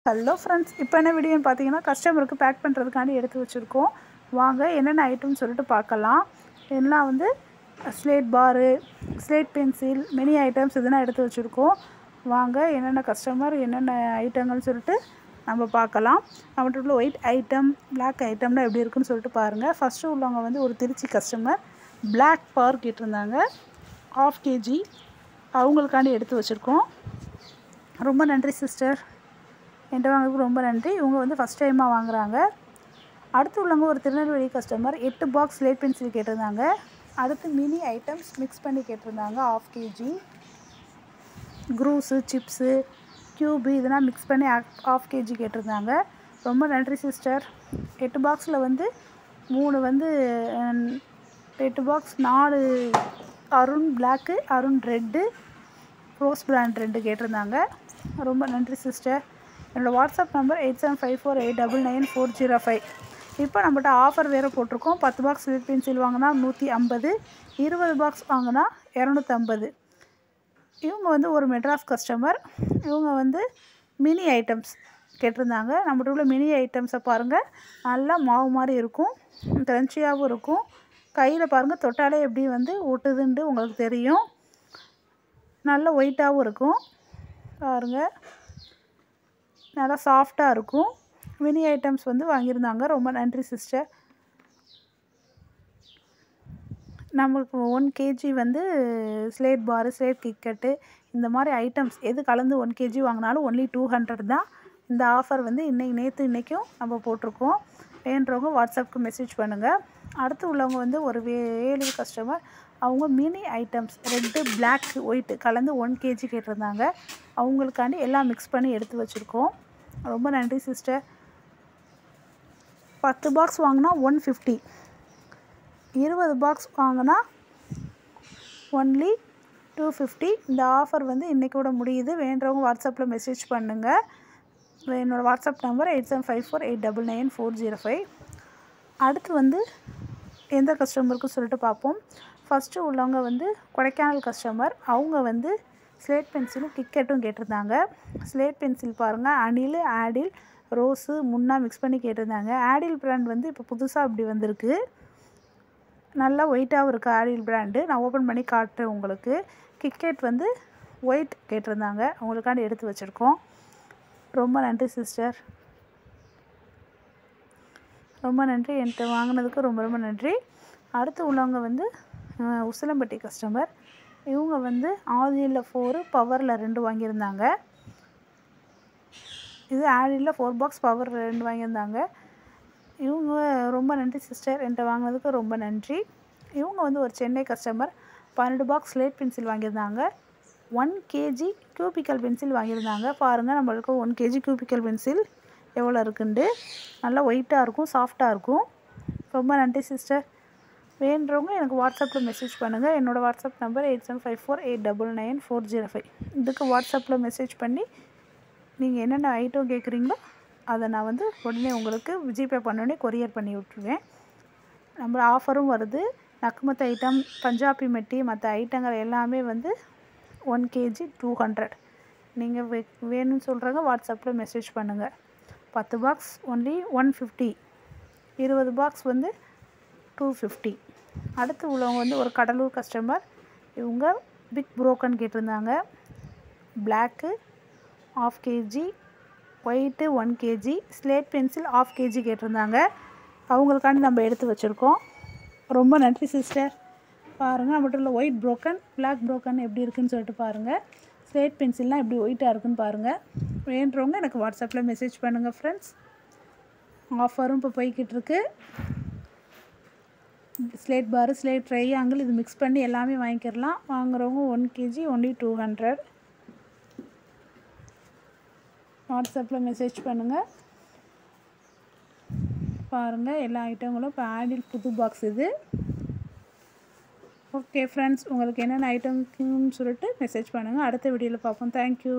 Hello friends, இப்போ என்ன வீடியோன்னு பார்த்தீங்கன்னா கஸ்டமருக்கு பேக் பண்ணுறதுக்காண்டி எடுத்து வச்சுருக்கோம். வாங்க என்னென்ன ஐட்டம்னு சொல்லிட்டு பார்க்கலாம். எல்லாம் வந்து ஸ்லேட் பாரு, ஸ்லேட் பென்சில், மினி ஐட்டம்ஸ் இதெல்லாம் எடுத்து வச்சுருக்கோம். வாங்க என்னென்ன கஸ்டமர் என்னென்ன ஐட்டங்கள்னு சொல்லிட்டு நம்ம பார்க்கலாம். நம்மகிட்ட உள்ள ஒயிட் ஐட்டம், பிளாக் ஐட்டம்லாம் எப்படி இருக்குன்னு சொல்லிட்டு பாருங்கள். ஃபஸ்ட்டு உள்ளவங்க வந்து ஒரு திருச்சி கஸ்டமர் பிளாக் பார் கேட்டிருந்தாங்க. 1/2 kg அவங்களுக்காண்டி எடுத்து வச்சுருக்கோம். ரொம்ப நன்றி சிஸ்டர், என்கிட்ட வாங்குறதுக்கு ரொம்ப நன்றி. இவங்க வந்து ஃபஸ்ட் டைமாக வாங்குகிறாங்க. அடுத்து உள்ளவங்க ஒரு Tirunelveli customer 8 box slate pencil கேட்டிருந்தாங்க. அடுத்து மினி ஐட்டம்ஸ் மிக்ஸ் பண்ணி கேட்டிருந்தாங்க. 1/2 kg க்ரூஸு, சிப்ஸு, க்யூபு இதெல்லாம் மிக்ஸ் பண்ணி 1/2 kg கேட்டிருந்தாங்க. ரொம்ப நன்றி சிஸ்டர். 8 பாக்ஸில் வந்து 3 வந்து 8 box 4 Arun black, Arun red, rose brand 2 கேட்டிருந்தாங்க. ரொம்ப நன்றி சிஸ்டர். என்னோடய வாட்ஸ்அப் நம்பர் 8754899405. இப்போ நம்மகிட்ட ஆஃபர் வேறு போட்டிருக்கோம். 10 பாக்ஸ் ஸ்லேட் பென்சில் வாங்கினா 150, 20 பாக்ஸ் வாங்கினா 250. இவங்க வந்து ஒரு மெட்ராஸ் கஸ்டமர். இவங்க வந்து மினி ஐட்டம்ஸ் கேட்டிருந்தாங்க. நம்மகிட்ட உள்ள மினி ஐட்டம்ஸை பாருங்கள், நல்லா மாவு மாதிரி இருக்கும், கிரன்ச்சியாகவும் இருக்கும். கையில் பாருங்கள், தொட்டாலே எப்படி வந்து ஒட்டுதுன்ட்டு உங்களுக்கு தெரியும். நல்ல ஒயிட்டாகவும் இருக்கும் பாருங்கள், நல்லா சாஃப்டாக இருக்கும். மினி ஐட்டம்ஸ் வந்து வாங்கியிருந்தாங்க. ரொம்ப நன்றி சிஸ்டர். நம்மளுக்கு 1 kg வந்து ஸ்லேட் பாரு, ஸ்லேட் கிக்கெட்டு இந்த மாதிரி ஐட்டம்ஸ் எது கலந்து 1 kg வாங்கினாலும் ஒன்லி 200 தான். இந்த ஆஃபர் வந்து இன்றைக்கும் நம்ம போட்டிருக்கோம். வேணுறவங்க வாட்ஸ்அப்புக்கு மெசேஜ் பண்ணுங்கள். அடுத்து உள்ளவங்க வந்து ஒரு வேலூர் கஸ்டமர். அவங்க mini items red, black, white கலந்து 1 kg கேட்டிருந்தாங்க. அவங்களுக்காண்டி எல்லாம் மிக்ஸ் பண்ணி எடுத்து வச்சுருக்கோம். ரொம்ப நன்றி சிஸ்டர். 10 பாக்ஸ் வாங்கினா 150, 20 பாக்ஸ் வாங்கினா ஒன்லி 250. இந்த ஆஃபர் வந்து இன்றைக்கூட முடியுது. வேணுறவங்க வாட்ஸ்அப்பில் மெசேஜ் பண்ணுங்கள். என்னோடய வாட்ஸ்அப் நம்பர் 8754899405. அடுத்து வந்து எந்த கஸ்டமருக்கு சொல்லிட்டு பார்ப்போம். ஃபஸ்ட்டு உள்ளவங்க வந்து கொடைக்கானல் கஸ்டமர். அவங்க வந்து ஸ்லேட் பென்சிலும் கிக்கெட்டும் கேட்டிருந்தாங்க. ஸ்லேட் பென்சில் பாருங்கள், அணில், ஆடில், ரோஸு, முன்னா மிக்ஸ் பண்ணி கேட்டிருந்தாங்க. ஆடில் பிராண்ட் வந்து இப்போ புதுசாக இப்படி வந்திருக்கு. நல்லா ஒயிட்டாகவும் இருக்குது ஆடில் பிராண்டு. நான் ஓப்பன் பண்ணி காட்டுறேன் உங்களுக்கு. கிக்கெட் வந்து ஒயிட் கேட்டிருந்தாங்க. அவங்களுக்காண்டி எடுத்து வச்சுருக்கோம். ரொம்ப நன்றி சிஸ்டர், ரொம்ப நன்றி. என்கிட்ட வாங்கினதுக்கு ரொம்ப ரொம்ப நன்றி. அடுத்து உள்ளவங்க வந்து உசிலம்பட்டி கஸ்டமர். இவங்க வந்து ஆதியில் 4, பவரில் 2 வாங்கியிருந்தாங்க. இது ஆடியில் 4 பாக்ஸ், பவர் 2 வாங்கியிருந்தாங்க. இவங்க ரொம்ப நன்றி சிஸ்டர், என்கிட்ட வாங்கினதுக்கு ரொம்ப நன்றி. இவங்க வந்து ஒரு Chennai customer. 12 box slate pencil வாங்கியிருந்தாங்க. 1 kg கியூபிக்கல் பென்சில் வாங்கியிருந்தாங்க. பாருங்கள், நம்மளுக்கு 1 kg கியூபிக்கல் பென்சில் எவ்வளோ இருக்குண்டு. நல்லா ஒயிட்டாக இருக்கும், சாஃப்டாக இருக்கும். ரொம்ப நன்றி சிஸ்டர். வேணுறவங்க எனக்கு வாட்ஸ்அப்பில் மெசேஜ் பண்ணுங்கள். என்னோடய வாட்ஸ்அப் நம்பர் 8754899405. இதுக்கு வாட்ஸ்அப்பில் மெசேஜ் பண்ணி நீங்கள் என்னென்ன ஐட்டம் கேட்குறீங்களோ அதை நான் வந்து உடனே உங்களுக்கு ஜிபே பண்ணோடனே கொரியர் பண்ணி விட்ருவேன். நம்ம ஆஃபரும் வருது. நக்குமத்து ஐட்டம், பஞ்சாபி மெட்டி, மற்ற ஐட்டங்கள் எல்லாமே வந்து 1 kg 200. நீங்கள் வேணும்னு சொல்கிறவங்க வாட்ஸ்அப்பில் மெசேஜ் பண்ணுங்கள். 10 பாக்ஸ் ஒன்லி 150, 20 பாக்ஸ் வந்து 250. அடுத்து உள்ளவங்க வந்து ஒரு கடலூர் கஸ்டமர். இவங்க பிக் புரோக்கன் கேட்டிருந்தாங்க. Black 1/2 kg, white 1 kg, slate pencil 1/2 kg கேட்டிருந்தாங்க. அவங்களுக்காண்டி நம்ம எடுத்து வச்சுருக்கோம். ரொம்ப நன்றி சிஸ்டர். பாருங்கள், நம்மகிட்ட உள்ள ஒயிட் புரோக்கன், பிளாக் புரோக்கன் எப்படி இருக்குதுன்னு சொல்லிட்டு பாருங்கள். ஸ்லேட் பென்சில்லாம் எப்படி ஒயிட்டாக இருக்குதுன்னு பாருங்கள். வேணுறவங்க எனக்கு வாட்ஸ்அப்பில் மெசேஜ் பண்ணுங்கள் ஃப்ரெண்ட்ஸ். ஆஃபரும் இப்போ போய்கிட்டு இருக்கு. ஸ்லேட் பாரு, ஸ்லேட் ட்ரையாங்கிள் இது மிக்ஸ் பண்ணி எல்லாமே வாங்கிக்கிறலாம். வாங்குறவங்க 1 kg ஒன்லி 200. வாட்ஸ்அப்பில் மெசேஜ் பண்ணுங்கள். பாருங்கள், எல்லா ஐட்டங்களும் இப்போ ஆடில் புது பாக்ஸ் இது. ஓகே ஃப்ரெண்ட்ஸ், உங்களுக்கு என்னென்ன ஐட்டம்னு சொல்லிட்டு மெசேஜ் பண்ணுங்கள். அடுத்த வீடியோவில் பார்ப்போம். தேங்க்யூ.